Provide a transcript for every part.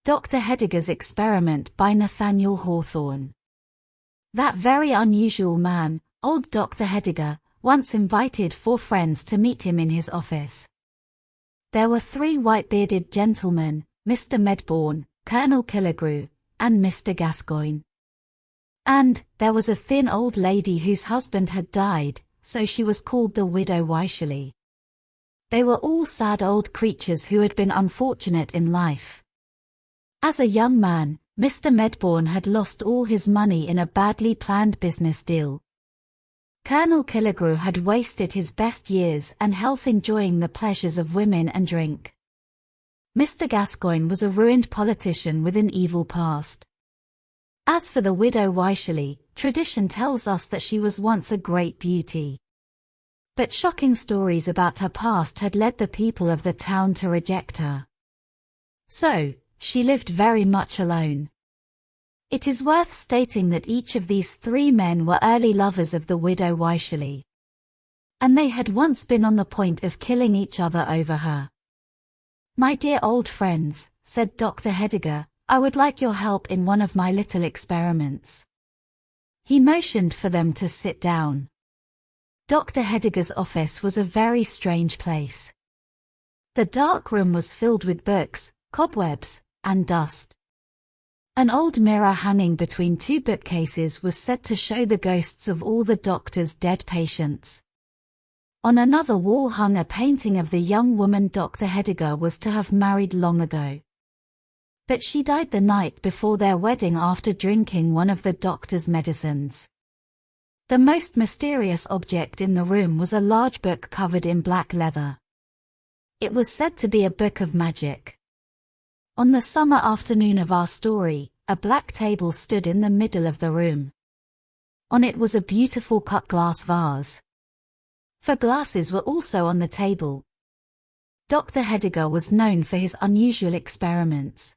Dr. Heidegger's Experiment by Nathaniel Hawthorne. That very unusual man, old Dr. Heidegger, once invited 4 friends to meet him in his office. There were 3 white-bearded gentlemen, Mr. Medbourne, Colonel Killigrew, and Mr. Gascoigne. And there was a thin old lady whose husband had died, so she was called the Widow Wycherley. They were all sad old creatures who had been unfortunate in life. As a young man, Mr. Medbourne had lost all his money in a badly planned business deal. Colonel Killigrew had wasted his best years and health enjoying the pleasures of women and drink. Mr. Gascoigne was a ruined politician with an evil past. As for the Widow Wycherley, tradition tells us that she was once a great beauty. But shocking stories about her past had led the people of the town to reject her. So, she lived very much alone. It is worth stating that each of these 3 men were early lovers of the Widow Wycherley. And they had once been on the point of killing each other over her. "My dear old friends," said Dr. Heidegger, "I would like your help in one of my little experiments." He motioned for them to sit down. Dr. Heidegger's office was a very strange place. The dark room was filled with books, cobwebs, and dust. An old mirror hanging between 2 bookcases was said to show the ghosts of all the doctor's dead patients. On another wall hung a painting of the young woman Dr. Heidegger was to have married long ago. But she died the night before their wedding after drinking one of the doctor's medicines. The most mysterious object in the room was a large book covered in black leather. It was said to be a book of magic. On the summer afternoon of our story, a black table stood in the middle of the room. On it was a beautiful cut glass vase. 4 glasses were also on the table. Dr. Heidegger was known for his unusual experiments.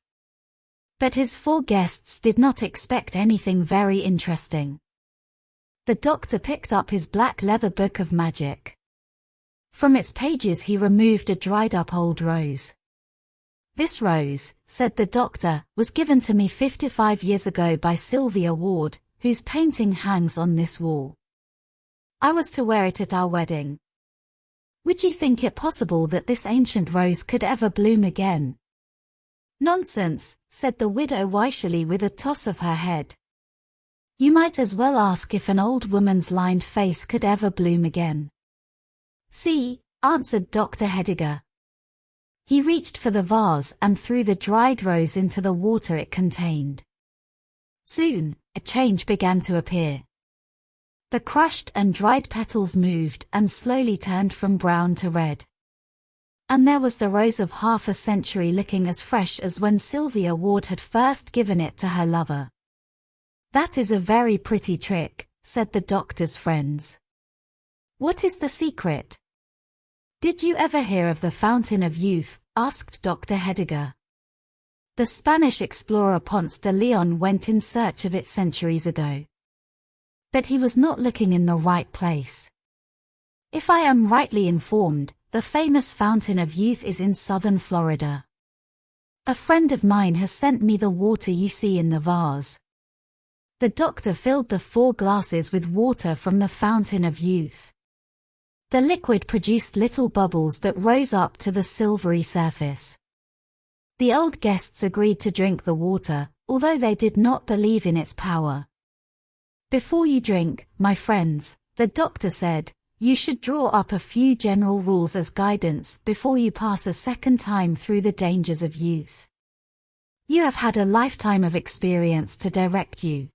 But his 4 guests did not expect anything very interesting. The doctor picked up his black leather book of magic. From its pages he removed a dried-up old rose. "This rose," said the doctor, "was given to me 55 years ago by Sylvia Ward, whose painting hangs on this wall. I was to wear it at our wedding. Would you think it possible that this ancient rose could ever bloom again?" "Nonsense," said the Widow Wycherley with a toss of her head. "You might as well ask if an old woman's lined face could ever bloom again." "See," answered Dr. Heidegger. He reached for the vase and threw the dried rose into the water it contained. Soon, a change began to appear. The crushed and dried petals moved and slowly turned from brown to red. And there was the rose of half a century looking as fresh as when Sylvia Ward had first given it to her lover. "That is a very pretty trick," said the doctor's friends. "What is the secret?" "Did you ever hear of the Fountain of Youth?" asked Dr. Heidegger. "The Spanish explorer Ponce de Leon went in search of it centuries ago. But he was not looking in the right place. If I am rightly informed, the famous Fountain of Youth is in southern Florida. A friend of mine has sent me the water you see in the vase." The doctor filled the 4 glasses with water from the Fountain of Youth. The liquid produced little bubbles that rose up to the silvery surface. The old guests agreed to drink the water, although they did not believe in its power. "Before you drink, my friends," the doctor said, "you should draw up a few general rules as guidance before you pass a second time through the dangers of youth. You have had a lifetime of experience to direct you.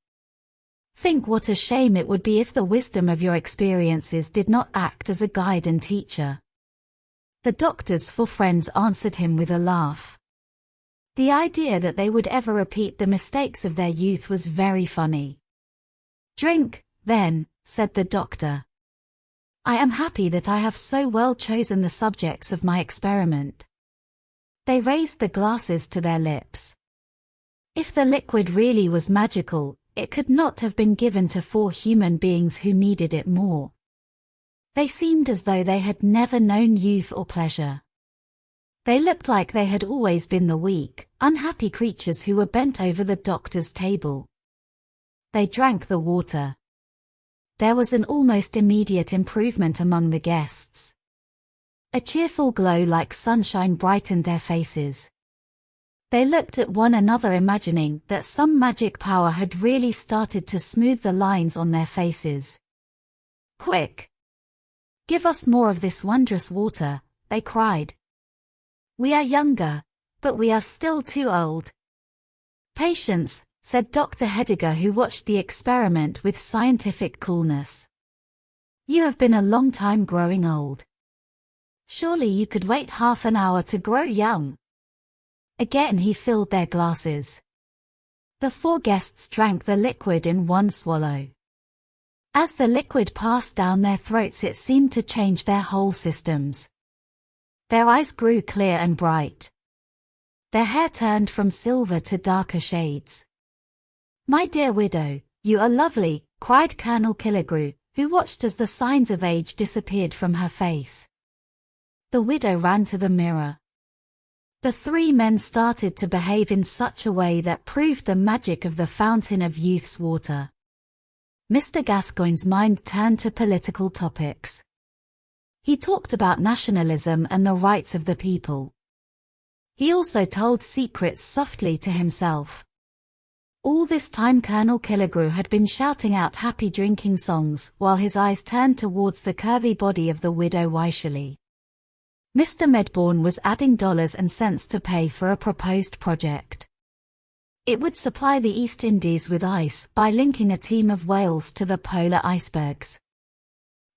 Think what a shame it would be if the wisdom of your experiences did not act as a guide and teacher." The doctor's 4 friends answered him with a laugh. The idea that they would ever repeat the mistakes of their youth was very funny. "Drink, then," said the doctor. "I am happy that I have so well chosen the subjects of my experiment." They raised the glasses to their lips. If the liquid really was magical, it could not have been given to 4 human beings who needed it more. They seemed as though they had never known youth or pleasure. They looked like they had always been the weak, unhappy creatures who were bent over the doctor's table. They drank the water. There was an almost immediate improvement among the guests. A cheerful glow like sunshine brightened their faces. They looked at one another, imagining that some magic power had really started to smooth the lines on their faces. "Quick! Give us more of this wondrous water," they cried. "We are younger, but we are still too old." "Patience," said Dr. Heidegger, who watched the experiment with scientific coolness. "You have been a long time growing old. Surely you could wait half an hour to grow young." Again he filled their glasses. The 4 guests drank the liquid in one swallow. As the liquid passed down their throats, it seemed to change their whole systems. Their eyes grew clear and bright. Their hair turned from silver to darker shades. "My dear widow, you are lovely," cried Colonel Killigrew, who watched as the signs of age disappeared from her face. The widow ran to the mirror. The 3 men started to behave in such a way that proved the magic of the fountain of youth's water. Mr. Gascoigne's mind turned to political topics. He talked about nationalism and the rights of the people. He also told secrets softly to himself. All this time Colonel Killigrew had been shouting out happy drinking songs while his eyes turned towards the curvy body of the widow Wycherley. Mr. Medbourne was adding dollars and cents to pay for a proposed project. It would supply the East Indies with ice by linking a team of whales to the polar icebergs.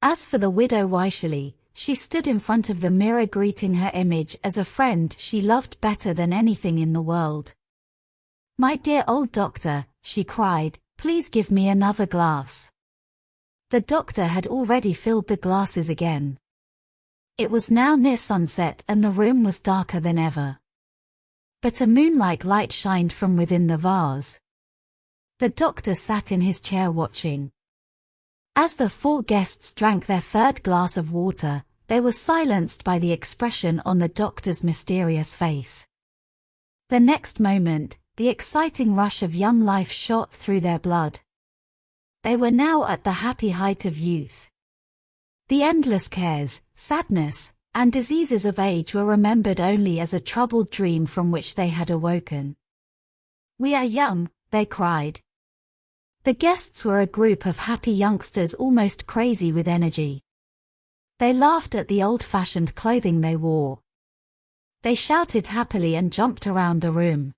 As for the widow Wycherley, she stood in front of the mirror greeting her image as a friend she loved better than anything in the world. "My dear old doctor," she cried, "please give me another glass." The doctor had already filled the glasses again. It was now near sunset and the room was darker than ever. But a moonlight light shined from within the vase. The doctor sat in his chair watching. As the 4 guests drank their 3rd glass of water, they were silenced by the expression on the doctor's mysterious face. The next moment, the exciting rush of young life shot through their blood. They were now at the happy height of youth. The endless cares, sadness, and diseases of age were remembered only as a troubled dream from which they had awoken. "We are young," they cried. The guests were a group of happy youngsters almost crazy with energy. They laughed at the old-fashioned clothing they wore. They shouted happily and jumped around the room.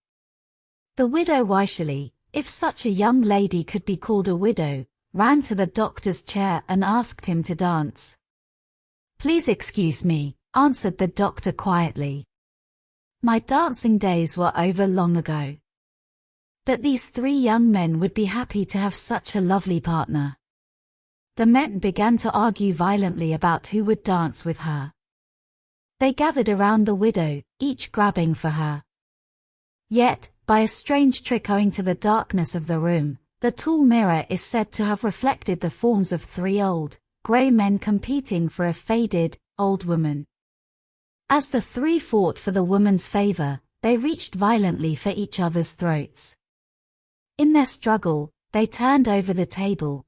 The widow Wycherley, if such a young lady could be called a widow, ran to the doctor's chair and asked him to dance. "Please excuse me," answered the doctor quietly. "My dancing days were over long ago." But these 3 young men would be happy to have such a lovely partner. The men began to argue violently about who would dance with her. They gathered around the widow, each grabbing for her. Yet, by a strange trick owing to the darkness of the room, the tall mirror is said to have reflected the forms of 3 old, grey men competing for a faded, old woman. As the 3 fought for the woman's favor, they reached violently for each other's throats. In their struggle, they turned over the table.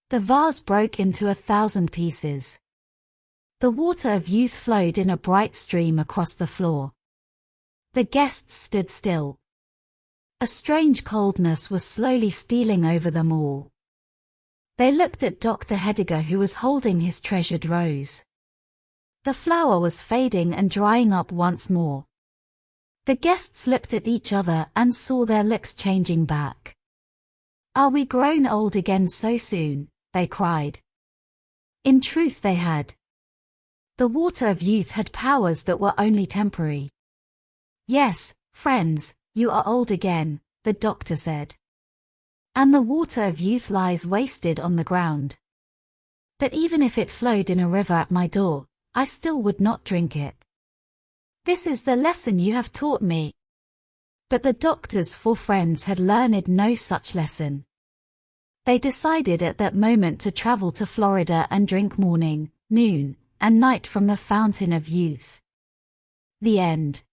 The vase broke into 1,000 pieces. The water of youth flowed in a bright stream across the floor. The guests stood still. A strange coldness was slowly stealing over them all. They looked at Dr. Heidegger, who was holding his treasured rose. The flower was fading and drying up once more. The guests looked at each other and saw their looks changing back. "Are we grown old again so soon?" they cried. In truth they had. The water of youth had powers that were only temporary. "Yes, friends, you are old again," the doctor said. "And the water of youth lies wasted on the ground. But even if it flowed in a river at my door, I still would not drink it. This is the lesson you have taught me." But the doctor's 4 friends had learned no such lesson. They decided at that moment to travel to Florida and drink morning, noon, and night from the fountain of youth. The end.